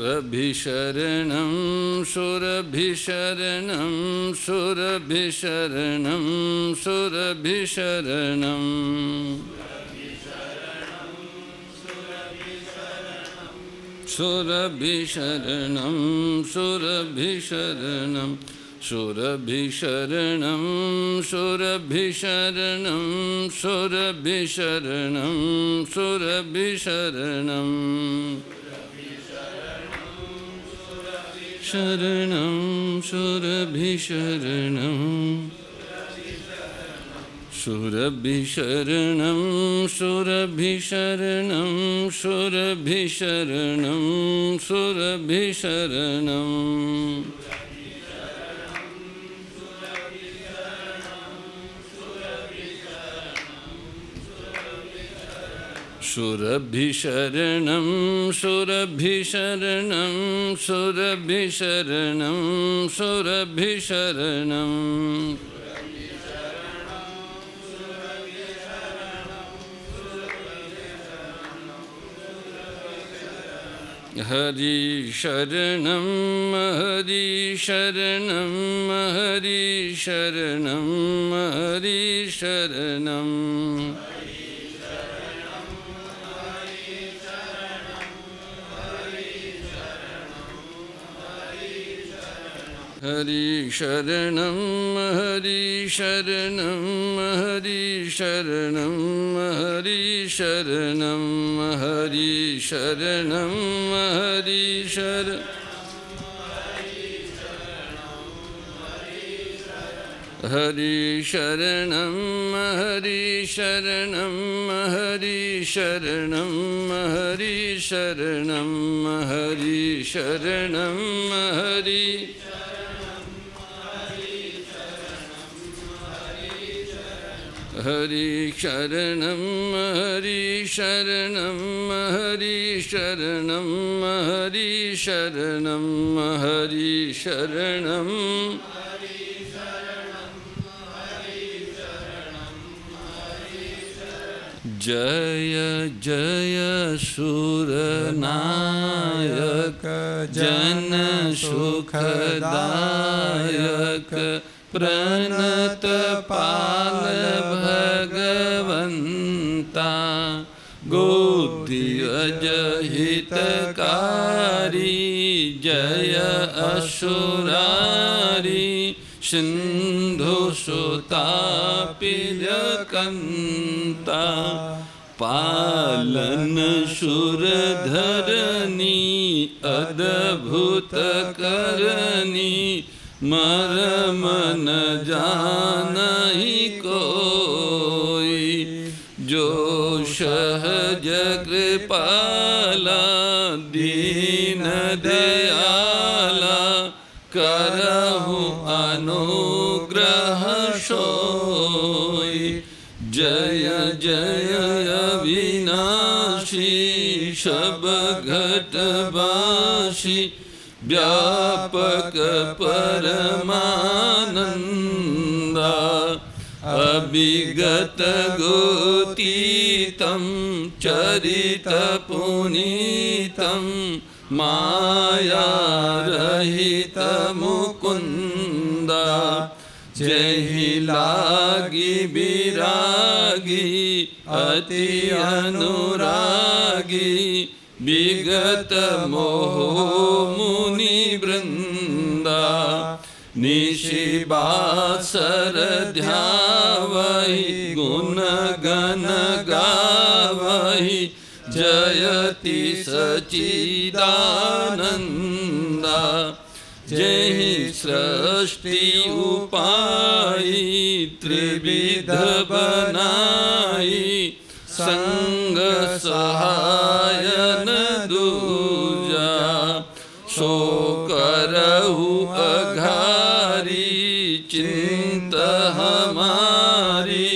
सुरभिशरणं सुरभिशरणं सुरभिशरणं सुरभिशरणं सुरभिशरणं सुरभिशरणं सुरभिशरणं सुरभिशरणं सुरभिशरणं सुरभिशरणं शरणं सुरभिशरणं सुरभिशरणं सुरभिशरणं सुरभिशरणं सुरभिशरणं सुरभिशरणं सुरभिशरणं सुरभिशरणं सुरभिशरणं हरि शरणं हरि शरणं हरि शरणं हरि शरणं हरि शरणं हरि शरणं हरि शरणं हरि शरणं हरि शरणं हरि शरणं हरि शरणं हरि शरणं हरि शरणं हरि शरणं हरि शरणं हरि हरि शरणं हरि शरणं हरि शरणं हरि शरणं हरि शरणं जय जय सुरनायक जन सुखदायक प्रणत पाल भगवंता गोदियज हितकारी जय असुरारी सिंधु सुतापिलकंता पालन सुरधरनी अद्भुत करनी मरम न जानहि कोई जो सहज कृपाला दीन दयाला करहु अनुग्रह सोई जय जय अविनाशी सब घटवासी व्यापक परमानंदा अभिगत गोतीतं चरित पुनीतं माया रहित मुकुंदा जहि लागी विरागी अति अनुरागी विगत मोह मुनि वृंदा निशिबासर ध्यावहि गुण गण गावहि जयति सच्चिदानंदा जहि सृष्टि उपाई त्रिविध बनाई संग सहायन दूजा सो करहु अघारी चिंत हमारी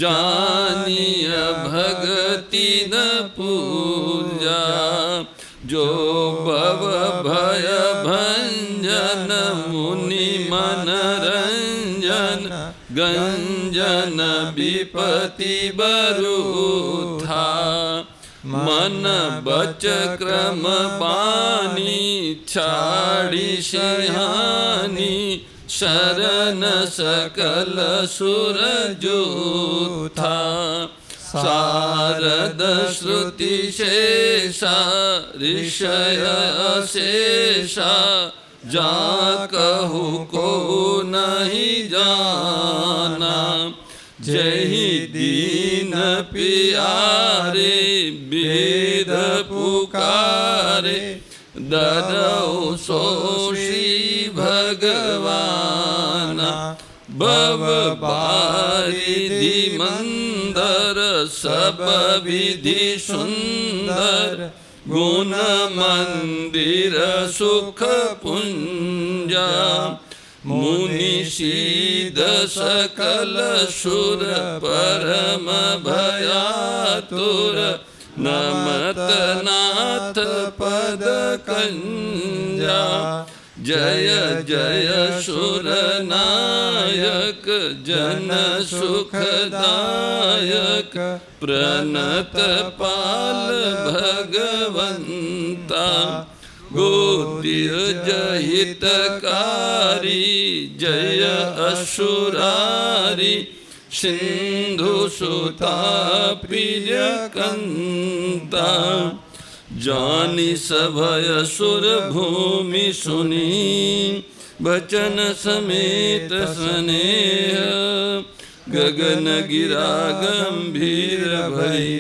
जानिय भगति न पूजा जो भव भय भंजन मुनि मनरंजन गंजन विपति बरूथा मन बच क्रम बानी छाड़ी सिंहानी शरण सकल सुर जूथा शारद श्रुति शेषा ऋषय शेषा जा कहु को नहीं जाना जहि दीन पियारे वेद पुकारे दरौ सो श्री भगवाना भव बारिधि मंदर सब विधि सुंदर गुण मंदिर सुख पुंजा मुनि सीध सकल सुर परम भयातुर नमत नाथ पद कंजा जय जय सुर नायक जन सुखदायक प्रणत पाल भगवंता गोदिय जहितकारी जय असुरारी सिंधु सुता प्रिय कंता जानी सभय सुर भूमि सुनी बचन समेत स्नेह गगन गिरा गंभीर भई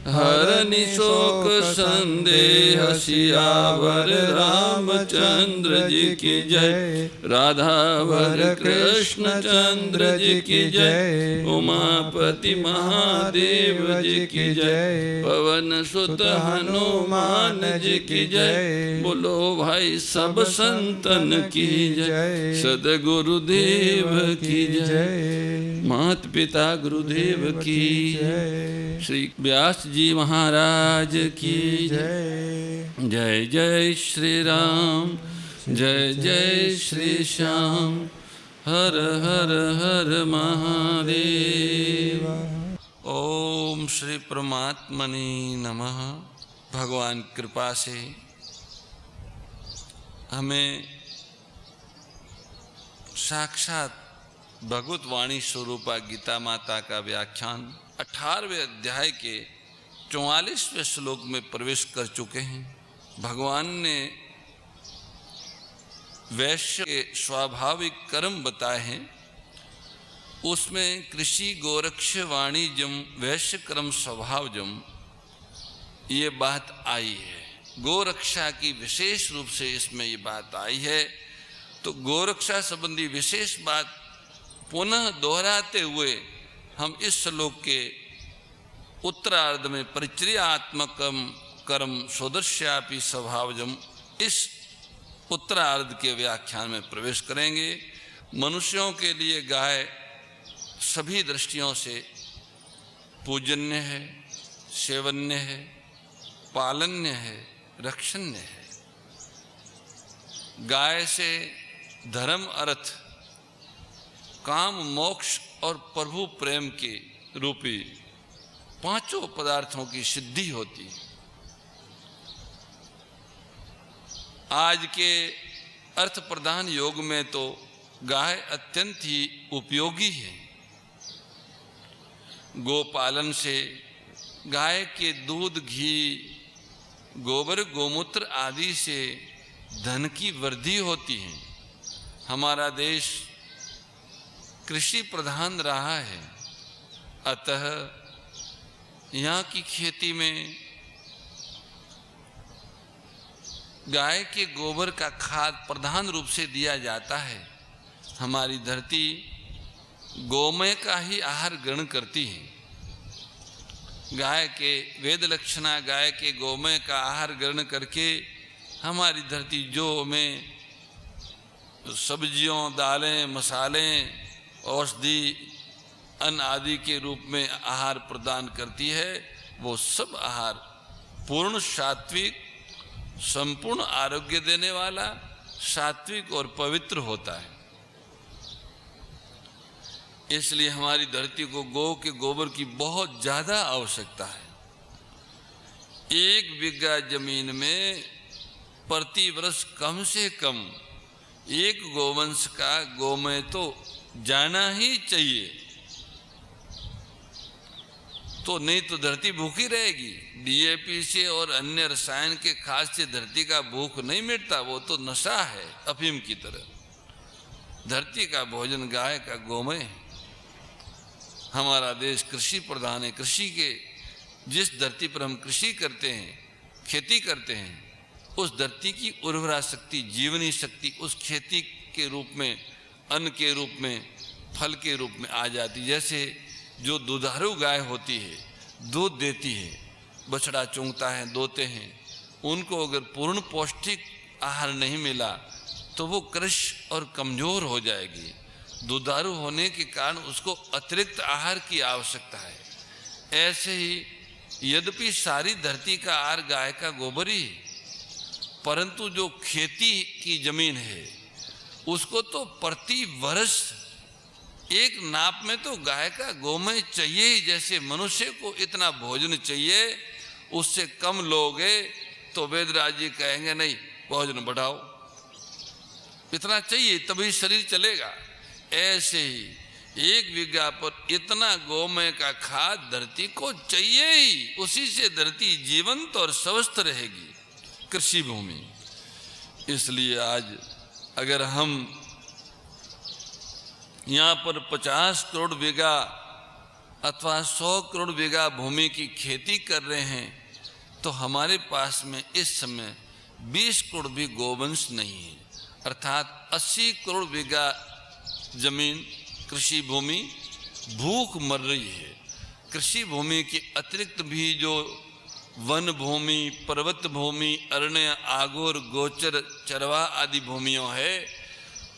हरनि शोक संदेह सियावर रामचंद्र जी की जय राधावर कृष्ण चंद्र जी की जय उमापति महादेव जी की जय पवन सुत हनुमान जी की जय बोलो भाई सब संतन की जय सदगुरुदेव की जय मात पिता गुरुदेव की जय श्री व्यास जी महाराज की जय जय जय श्री राम जय जय श्री श्याम हर हर हर महादेव। ओम श्री परमात्मने नमः। भगवान कृपा से हमें साक्षात भगवत वाणी स्वरूपा गीता माता का व्याख्यान 18वें अध्याय के 44वें श्लोक में प्रवेश कर चुके हैं। भगवान ने वैश्य के स्वाभाविक कर्म बताए हैं, उसमें कृषि गोरक्ष वाणिज्यम वैश्य कर्म स्वभावजम ये बात आई है। गोरक्षा की विशेष रूप से इसमें ये बात आई है। तो गोरक्षा संबंधी विशेष बात पुनः दोहराते हुए हम इस श्लोक के उत्तरार्ध में परिचर्यात्मकम कर्म सोदर्श्यापि स्वभावजम इस उत्तरार्ध के व्याख्यान में प्रवेश करेंगे। मनुष्यों के लिए गाय सभी दृष्टियों से पूजन्य है, सेवन्य है, पालन्य है, रक्षण्य है। गाय से धर्म अर्थ काम मोक्ष और प्रभु प्रेम के रूपी पांचों पदार्थों की सिद्धि होती है। आज के अर्थ प्रधान योग में तो गाय अत्यंत ही उपयोगी है। गोपालन से गाय के दूध, घी, गोबर, गोमूत्र आदि से धन की वृद्धि होती है। हमारा देश कृषि प्रधान रहा है, अतः यहाँ की खेती में गाय के गोबर का खाद प्रधान रूप से दिया जाता है। हमारी धरती गोमय का ही आहार ग्रहण करती है। गाय के वेद लक्षणा गाय के गोमय का आहार ग्रहण करके हमारी धरती जो हमें सब्जियों, दालें, मसाले, औषधि, अन्न आदि के रूप में आहार प्रदान करती है, वो सब आहार पूर्ण सात्विक, संपूर्ण आरोग्य देने वाला, सात्विक और पवित्र होता है। इसलिए हमारी धरती को गौ के गोबर की बहुत ज़्यादा आवश्यकता है। 1 बीघा जमीन में प्रति वर्ष कम से कम एक गोवंश का गोमय तो जाना ही चाहिए, तो नहीं तो धरती भूखी रहेगी। डीएपी से और अन्य रसायन के खाद से धरती का भूख नहीं मिटता, वो तो नशा है अफीम की तरह। धरती का भोजन गाय का गोमय है। हमारा देश कृषि प्रधान है। कृषि के जिस धरती पर हम कृषि करते हैं, खेती करते हैं, उस धरती की उर्वरा शक्ति, जीवनी शक्ति उस खेती के रूप में, अन्न के रूप में, फल के रूप में आ जाती। जैसे जो दुधारू गाय होती है, दूध देती है, बछड़ा चूंगता है, दोते हैं, उनको अगर पूर्ण पौष्टिक आहार नहीं मिला तो वो कृश और कमजोर हो जाएगी। दुधारू होने के कारण उसको अतिरिक्त आहार की आवश्यकता है। ऐसे ही यद्यपि सारी धरती का आहार गाय का गोबर ही, परंतु जो खेती की जमीन है उसको तो प्रति वर्ष एक नाप में तो गाय का गोमय चाहिए ही। जैसे मनुष्य को इतना भोजन चाहिए, उससे कम लोगे तो वेदराज जी कहेंगे नहीं भोजन बढ़ाओ, इतना चाहिए तभी शरीर चलेगा। ऐसे ही एक बीघा पर इतना गोमय का खाद धरती को चाहिए ही, उसी से धरती जीवंत और स्वस्थ रहेगी, कृषि भूमि। इसलिए आज अगर हम यहाँ पर 50 करोड़ बीघा अथवा 100 करोड़ बीघा भूमि की खेती कर रहे हैं, तो हमारे पास में इस समय 20 करोड़ भी गोवंश नहीं है, अर्थात 80 करोड़ बीघा जमीन कृषि भूमि भूख मर रही है। कृषि भूमि के अतिरिक्त भी जो वन भूमि, पर्वत भूमि, अरण्य, आगोर, गोचर, चरवा आदि भूमियों है,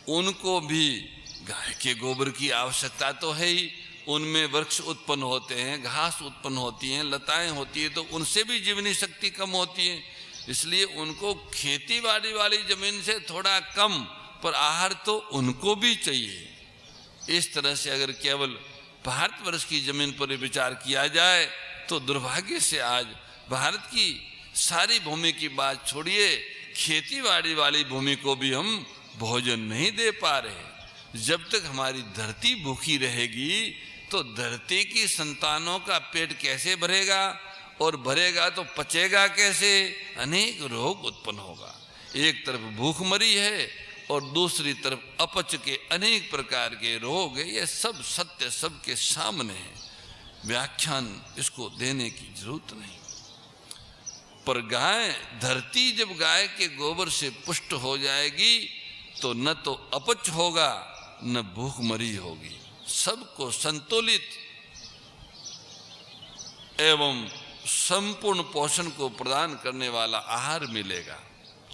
उनको भी गाय के गोबर की आवश्यकता तो है ही। उनमें वृक्ष उत्पन्न होते हैं, घास उत्पन्न होती हैं, लताएं होती है, तो उनसे भी जीवनी शक्ति कम होती है। इसलिए उनको खेती बाड़ी वाली जमीन से थोड़ा कम, पर आहार तो उनको भी चाहिए। इस तरह से अगर केवल भारतवर्ष की जमीन पर विचार किया जाए तो दुर्भाग्य से आज भारत की सारी भूमि की बात छोड़िए, खेती बाड़ी वाली भूमि को भी हम भोजन नहीं दे पा रहे। जब तक हमारी धरती भूखी रहेगी तो धरती की संतानों का पेट कैसे भरेगा, और भरेगा तो पचेगा कैसे? अनेक रोग उत्पन्न होगा। एक तरफ भूखमरी है और दूसरी तरफ अपच के अनेक प्रकार के रोग है। ये सब सत्य सबके सामने है, व्याख्यान इसको देने की जरूरत नहीं। पर गाय, धरती जब गाय के गोबर से पुष्ट हो जाएगी तो न तो अपच होगा न भूखमरी होगी, सबको संतुलित एवं संपूर्ण पोषण को प्रदान करने वाला आहार मिलेगा।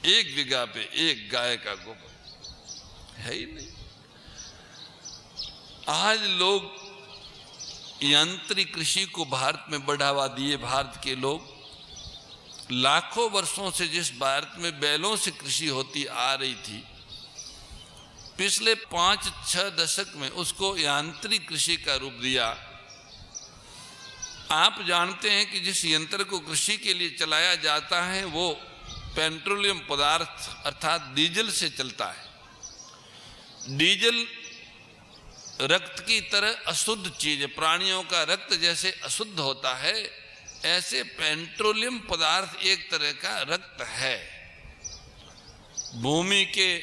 एक बीघा पे एक गाय का गोबर है ही नहीं। आज लोग यांत्रिक कृषि को भारत में बढ़ावा दिए। भारत के लोग लाखों वर्षों से जिस भारत में बैलों से कृषि होती आ रही थी, पिछले 5-6 दशक में उसको यांत्रिक कृषि का रूप दिया। आप जानते हैं कि जिस यंत्र को कृषि के लिए चलाया जाता है वो पेट्रोलियम पदार्थ अर्थात डीजल से चलता है। डीजल रक्त की तरह अशुद्ध चीज है। प्राणियों का रक्त जैसे अशुद्ध होता है, ऐसे पेट्रोलियम पदार्थ एक तरह का रक्त है। भूमि के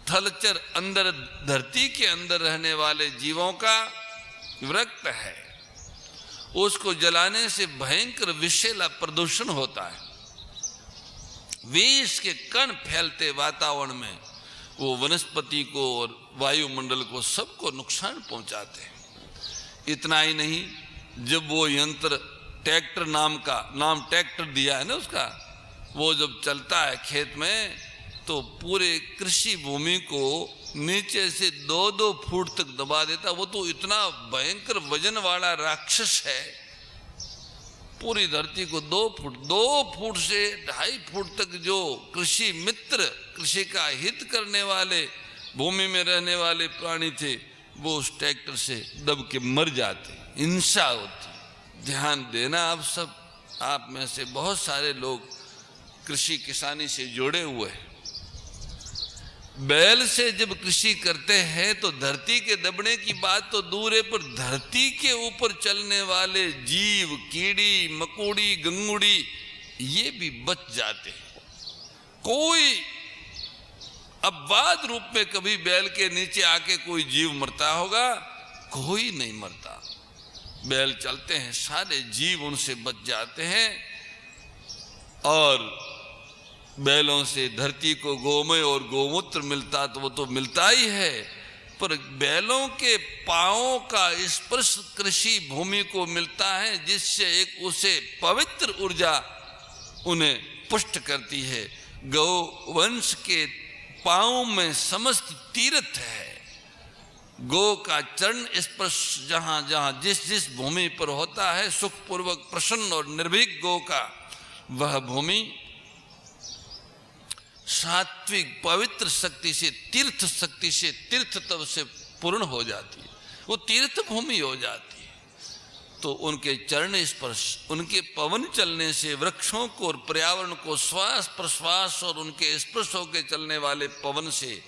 थलचर अंदर, धरती के अंदर रहने वाले जीवों का रक्त है। उसको जलाने से भयंकर विषैला प्रदूषण होता है। विष के कण फैलते वातावरण में, वो वनस्पति को और वायुमंडल को सबको नुकसान पहुंचाते हैं। इतना ही नहीं, जब वो यंत्र ट्रैक्टर नाम ट्रैक्टर दिया है ना उसका, वो जब चलता है खेत में तो पूरे कृषि भूमि को नीचे से 2-2 फुट तक दबा देता। वो तो इतना भयंकर वजन वाला राक्षस है, पूरी धरती को 2 फुट से 2.5 फुट तक जो कृषि मित्र, कृषि का हित करने वाले भूमि में रहने वाले प्राणी थे, वो उस ट्रैक्टर से दब के मर जाते। हिंसा होती। ध्यान देना आप सब, आप में से बहुत सारे लोग कृषि किसानी से जुड़े हुए हैं। बैल से जब कृषि करते हैं तो धरती के दबने की बात तो दूर है, पर धरती के ऊपर चलने वाले जीव, कीड़ी मकोड़ी गंगुड़ी, ये भी बच जाते हैं। कोई अपवाद रूप में कभी बैल के नीचे आके कोई जीव मरता होगा? कोई नहीं मरता। बैल चलते हैं, सारे जीव उनसे बच जाते हैं। और बैलों से धरती को गोमय और गोमूत्र मिलता तो वो तो मिलता ही है, पर बैलों के पांवों का स्पर्श कृषि भूमि को मिलता है, जिससे एक उसे पवित्र ऊर्जा उन्हें पुष्ट करती है। गौ वंश के पांव में समस्त तीर्थ है। गौ का चरण स्पर्श जहां जहां जिस जिस भूमि पर होता है, सुखपूर्वक प्रसन्न और निर्भीक गौ का वह भूमि सात्विक पवित्र शक्ति से, तीर्थ शक्ति से, तीर्थ तब से पूर्ण हो जाती है, वो तीर्थ भूमि हो जाती है। तो उनके चरण स्पर्श, उनके पवन चलने से वृक्षों को और पर्यावरण को श्वास प्रश्वास और उनके स्पर्श होकर चलने वाले पवन से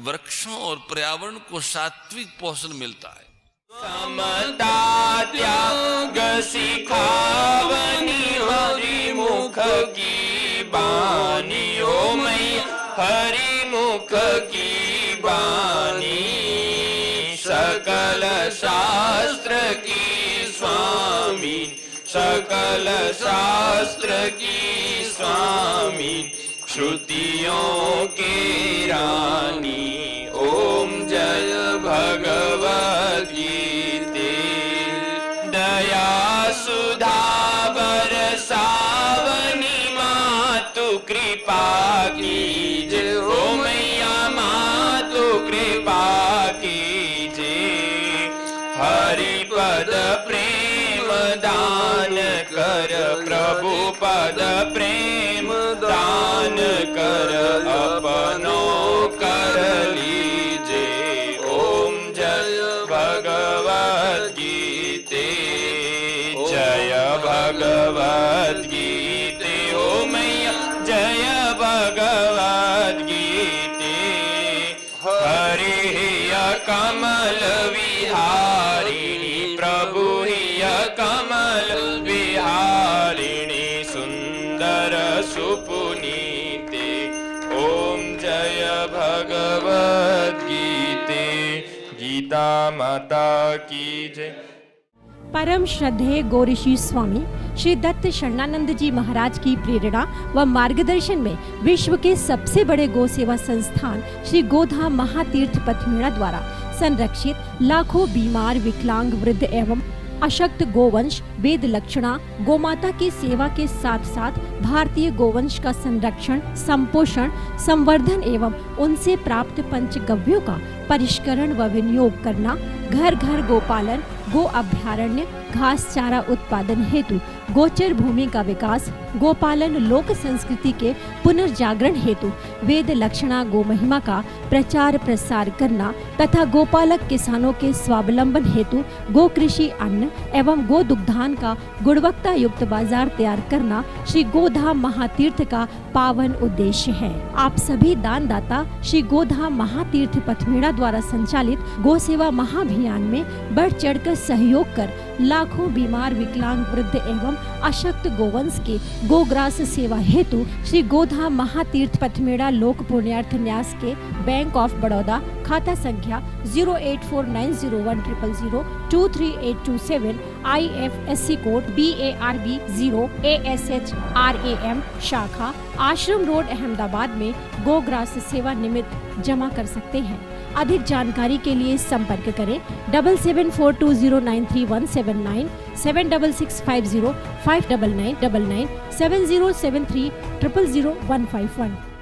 वृक्षों और पर्यावरण को सात्विक पोषण मिलता है। समता त्याग सिखावनी हरि मुख की बानी, ओ मैया हरि मुख की बानी। सकल शास्त्र की स्वामी, सकल शास्त्र की स्वामी, श्रुतियों के रानी। ओम जय भगवत गीते। दया सुधा बरसावनी मातु कृपा कीजे, ओ मैया मातु कृपा कीजे। हरि पद प्रेम दान कर, प्रभु पद प्रेम दान कर, अपनो कर लीजे। ओम जय भगवत गीते, जय भगवत गीते। ओ मैया जय भगवत गीते। हरि कमल विहारिणी, प्रभु हिय कमल विहारिणी, सुंदर सुपुनीते। ओम जय भगवत गीते। गीता माता की जय। परम श्रद्धेय गौरीशी स्वामी श्री दत्त शरणानंद जी महाराज की प्रेरणा व मार्गदर्शन में विश्व के सबसे बड़े गौ सेवा संस्थान श्री गोधाम महातीर्थ पथमेड़ा द्वारा संरक्षित लाखों बीमार, विकलांग, वृद्ध एवं अशक्त गोवंश वेद लक्षणा गोमाता की सेवा के साथ साथ भारतीय गोवंश का संरक्षण, संपोषण, संवर्धन एवं उनसे प्राप्त पंचगव्यों का परिष्करण व विनियोग करना, घर घर गोपालन, गो अभ्यारण्य, घास चारा उत्पादन हेतु गोचर भूमि का विकास, गोपालन लोक संस्कृति के पुनर्जागरण हेतु वेद लक्षणा गो महिमा का प्रचार प्रसार करना तथा गोपालक किसानों के स्वावलंबन हेतु गो कृषि अन्न एवं गो दुग्धान का गुणवत्ता युक्त बाजार तैयार करना श्री गोधाम महातीर्थ का पावन उद्देश्य है। आप सभी दानदाता श्री गोधाम महातीर्थ पथमेड़ा द्वारा संचालित गो सेवा महाअभियान में बढ़ चढ़कर सहयोग कर लाखों बीमार, विकलांग, वृद्ध एवं अशक्त गोवंश के गोग्रास सेवा हेतु श्री गोधाम महातीर्थ पथमेड़ा लोक पुण्यार्थ न्यास के बैंक ऑफ बड़ौदा खाता संख्या 0849010002387 IFSC कोड BARB 0 ASHRAM शाखा आश्रम रोड अहमदाबाद में गोग्रास सेवा निमित्त जमा कर सकते हैं। अधिक जानकारी के लिए संपर्क करें 7742093179 7665059999 7073000151।